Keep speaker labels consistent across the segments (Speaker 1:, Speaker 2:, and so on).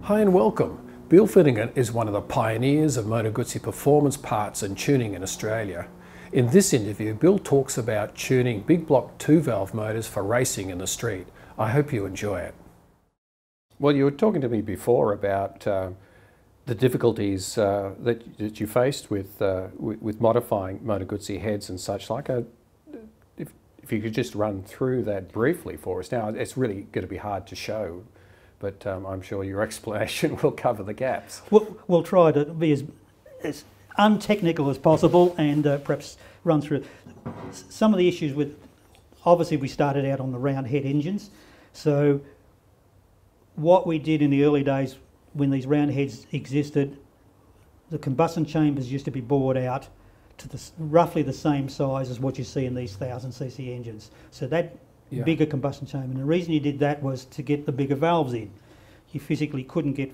Speaker 1: Hi and welcome. Bill Finnegan is one of the pioneers of Moto Guzzi performance parts and tuning in Australia. In this interview, Bill talks about tuning big block 2-valve motors for racing in the street. I hope you enjoy it. Well, you were talking to me before about the difficulties that you faced with modifying Moto Guzzi heads and such like. If you could just run through that briefly for us. Now, it's really going to be hard to show, but I'm sure your explanation will cover the gaps.
Speaker 2: We'll try to be as untechnical as possible and perhaps run through some of the issues with, obviously we started out on the round head engines. So what we did in the early days when these round heads existed, the combustion chambers used to be bored out to roughly the same size as what you see in these 1000cc engines. So that bigger combustion chamber, and the reason you did that was to get the bigger valves in. You physically couldn't get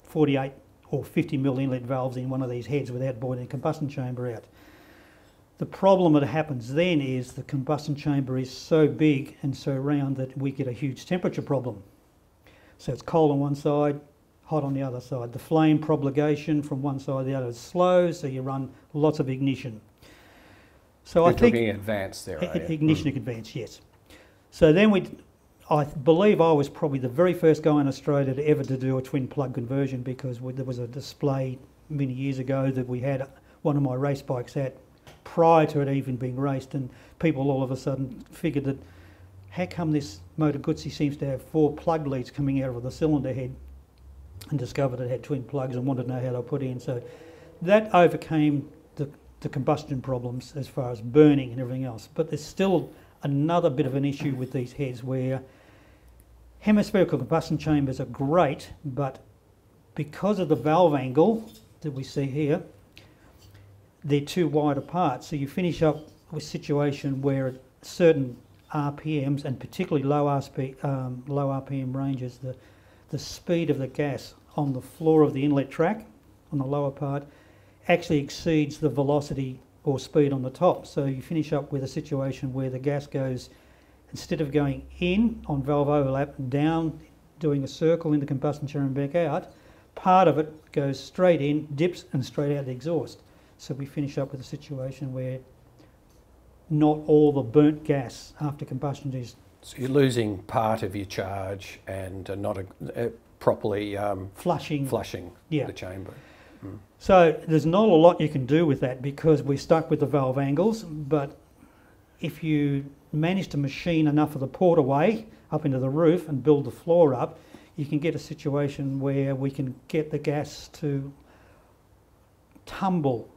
Speaker 2: 48 or 50 mil inlet valves in one of these heads without boring the combustion chamber out. The problem that happens then is the combustion chamber is so big and so round that we get a huge temperature problem. So it's cold on one side, hot on the other side. The flame propagation from one side to the other is slow, so you run lots of ignition. So
Speaker 1: You're talking advanced there,
Speaker 2: ignition advanced, yes. So then I believe I was probably the very first guy in Australia to ever to do a twin plug conversion, because there was a display many years ago that we had one of my race bikes at prior to it even being raced, and people all of a sudden figured that how come this Moto Guzzi seems to have 4 plug leads coming out of the cylinder head, and discovered it had twin plugs and wanted to know how they were put in. So that overcame the combustion problems as far as burning and everything else. But there's still another bit of an issue with these heads where hemispherical combustion chambers are great, but because of the valve angle that we see here, they're too wide apart. So you finish up with a situation where at certain RPMs, and particularly low RPM ranges, the speed of the gas on the floor of the inlet track, on the lower part, actually exceeds the velocity or speed on the top. So you finish up with a situation where the gas goes, instead of going in on valve overlap, down, doing a circle in the combustion chamber and back out, part of it goes straight in, dips, and straight out the exhaust. So we finish up with a situation where not all the burnt gas after combustion is...
Speaker 1: So you're losing part of your charge and not properly flushing the chamber. Mm.
Speaker 2: So there's not a lot you can do with that because we're stuck with the valve angles, but if you manage to machine enough of the port away up into the roof and build the floor up, you can get a situation where we can get the gas to tumble.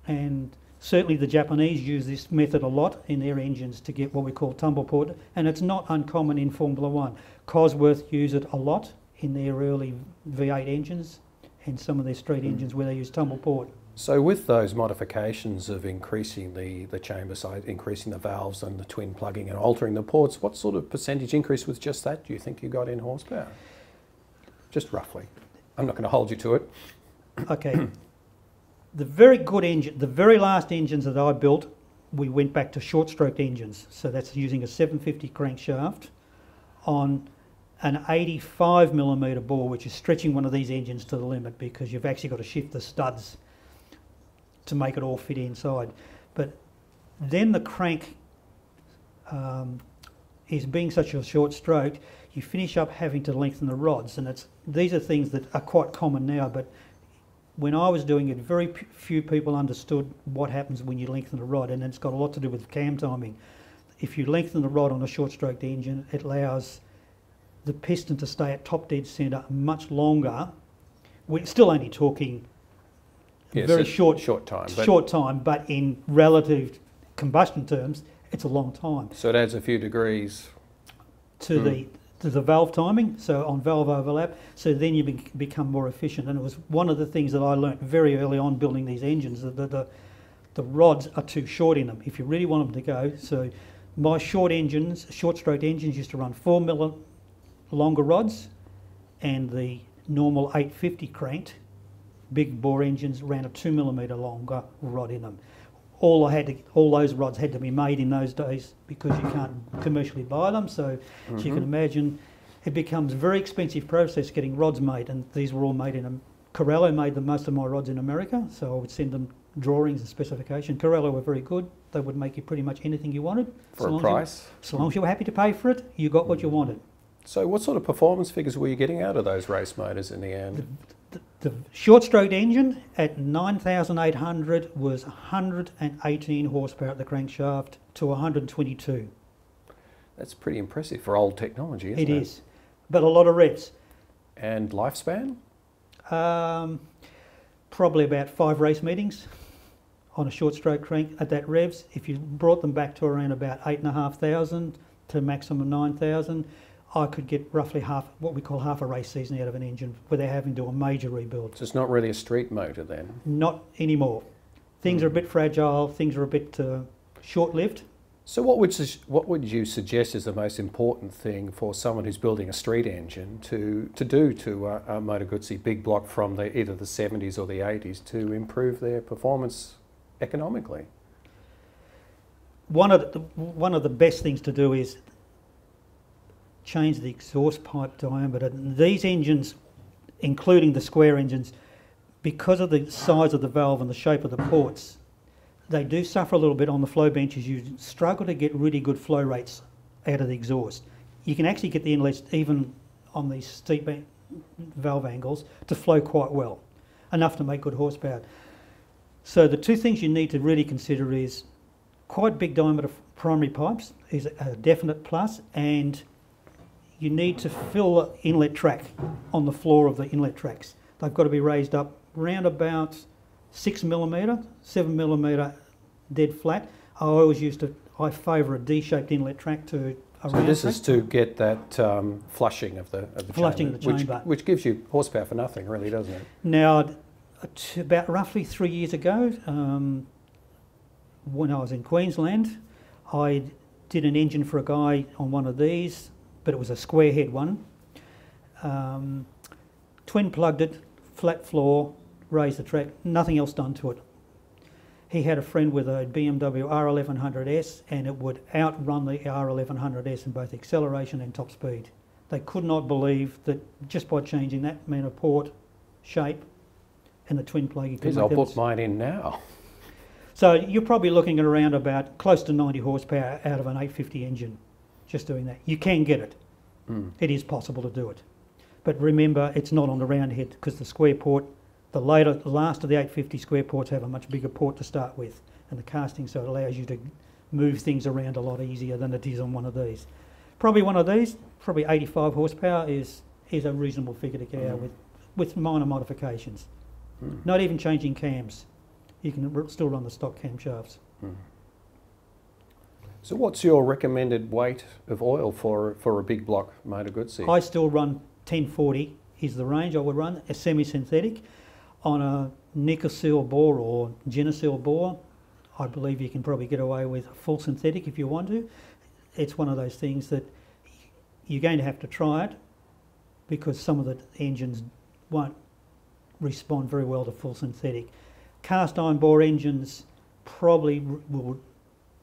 Speaker 2: And certainly the Japanese use this method a lot in their engines to get what we call tumble port, and it's not uncommon in Formula One. Cosworth use it a lot in their early V8 engines and some of their street engines where they use tumble port.
Speaker 1: So with those modifications of increasing the chamber size, increasing the valves and the twin plugging and altering the ports, what sort of percentage increase with just that do you think you got in horsepower? Just roughly. I'm not going to hold you to it.
Speaker 2: Okay. The very good engine, the very last engines that I built, we went back to short-stroke engines. So that's using a 750 crankshaft on an 85mm bore, which is stretching one of these engines to the limit because you've actually got to shift the studs to make it all fit inside. But then the crank is being such a short stroke, you finish up having to lengthen the rods. And these are things that are quite common now, but when I was doing it, very few people understood what happens when you lengthen the rod, and it's got a lot to do with cam timing. If you lengthen the rod on a short-stroked engine, it allows the piston to stay at top dead centre much longer. We're still only talking very short time, but in relative combustion terms, it's a long time.
Speaker 1: So it adds a few degrees
Speaker 2: to the valve timing, so on valve overlap, so then you become more efficient. And it was one of the things that I learnt very early on building these engines, that the rods are too short in them if you really want them to go. So my short-stroke engines used to run 4mm longer rods, and the normal 850 cranked big bore engines ran a 2mm longer rod in them. all those rods had to be made in those days because you can't commercially buy them. So as you can imagine, it becomes a very expensive process getting rods made, and these were all made in Corello made most of my rods in America, so I would send them drawings and specification. Corello were very good. They would make you pretty much anything you wanted.
Speaker 1: For a price?
Speaker 2: So long as you were happy to pay for it, you got what you wanted.
Speaker 1: So what sort of performance figures were you getting out of those race motors in the end?
Speaker 2: The short-stroke engine at 9,800 was 118 horsepower at the crankshaft to 122.
Speaker 1: That's pretty impressive for old technology, isn't it?
Speaker 2: It is, but a lot of revs.
Speaker 1: And lifespan?
Speaker 2: Probably about 5 race meetings on a short-stroke crank at that revs. If you brought them back to around about 8,500 to maximum 9,000, I could get roughly what we call half a race season out of an engine without having to do a major rebuild.
Speaker 1: So it's not really a street motor then?
Speaker 2: Not anymore. Things are a bit fragile, things are a bit short-lived.
Speaker 1: So what would you suggest is the most important thing for someone who's building a street engine to do to a Moto Guzzi big block from either the 70s or the 80s to improve their performance economically?
Speaker 2: One of the best things to do is change the exhaust pipe diameter. These engines, including the square engines, because of the size of the valve and the shape of the ports, they do suffer a little bit on the flow benches. You struggle to get really good flow rates out of the exhaust. You can actually get the inlets, even on these steep valve angles, to flow quite well, enough to make good horsepower. So the two things you need to really consider is quite big diameter primary pipes is a definite plus, and you need to fill the inlet track on the floor of the inlet tracks. They've got to be raised up round about 6mm, 7mm dead flat. I favour a D-shaped inlet track to a round
Speaker 1: So this
Speaker 2: track.
Speaker 1: is to get that flushing of the
Speaker 2: Flushing of the chamber.
Speaker 1: which gives you horsepower for nothing, really, doesn't it?
Speaker 2: Now, about roughly 3 years ago, when I was in Queensland, I did an engine for a guy on one of these, but it was a square head one. Twin plugged it, flat floor, raised the track, nothing else done to it. He had a friend with a BMW R1100S, and it would outrun the R1100S in both acceleration and top speed. They could not believe that just by changing that amount of port shape and the twin plug, you could
Speaker 1: I'll put mine in now.
Speaker 2: So you're probably looking at around about close to 90 horsepower out of an 850 engine, just doing that. You can get it. It is possible to do it. But remember, it's not on the round head, because the square port, the last of the 850 square ports have a much bigger port to start with, and the casting, so it allows you to move things around a lot easier than it is on one of these. Probably one of these, probably 85 horsepower is a reasonable figure to get out with minor modifications. Not even changing cams. You can still run the stock camshafts.
Speaker 1: So what's your recommended weight of oil for a big block Moto Guzzi?
Speaker 2: I still run 1040 is the range I would run, a semi-synthetic. On a Nicosil bore or Genesil bore, I believe you can probably get away with full synthetic if you want to. It's one of those things that you're going to have to try it, because some of the engines won't respond very well to full synthetic. Cast iron bore engines probably will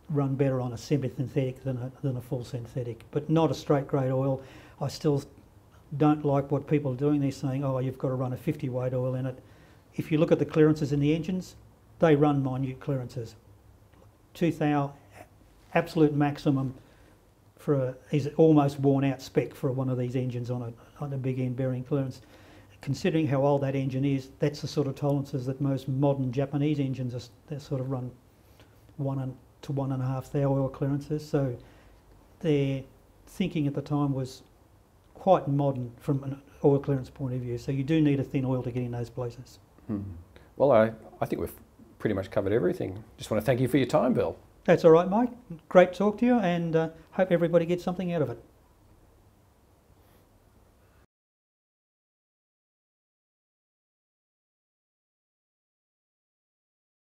Speaker 2: run better on a semi-synthetic than a full synthetic, but not a straight grade oil. I still don't like what people are doing. They're saying, oh, you've got to run a 50 weight oil in it. If you look at the clearances in the engines, they run minute clearances. 2,000 absolute maximum is almost worn out spec for one of these engines on a big end bearing clearance. Considering how old that engine is, that's the sort of tolerances that most modern Japanese engines they sort of run 1 to 1.5 thou oil clearances. So their thinking at the time was quite modern from an oil clearance point of view. So you do need a thin oil to get in those places.
Speaker 1: Well, I think we've pretty much covered everything. Just want to thank you for your time, Bill.
Speaker 2: That's all right, Mike. Great talk to you, and hope everybody gets something out of it.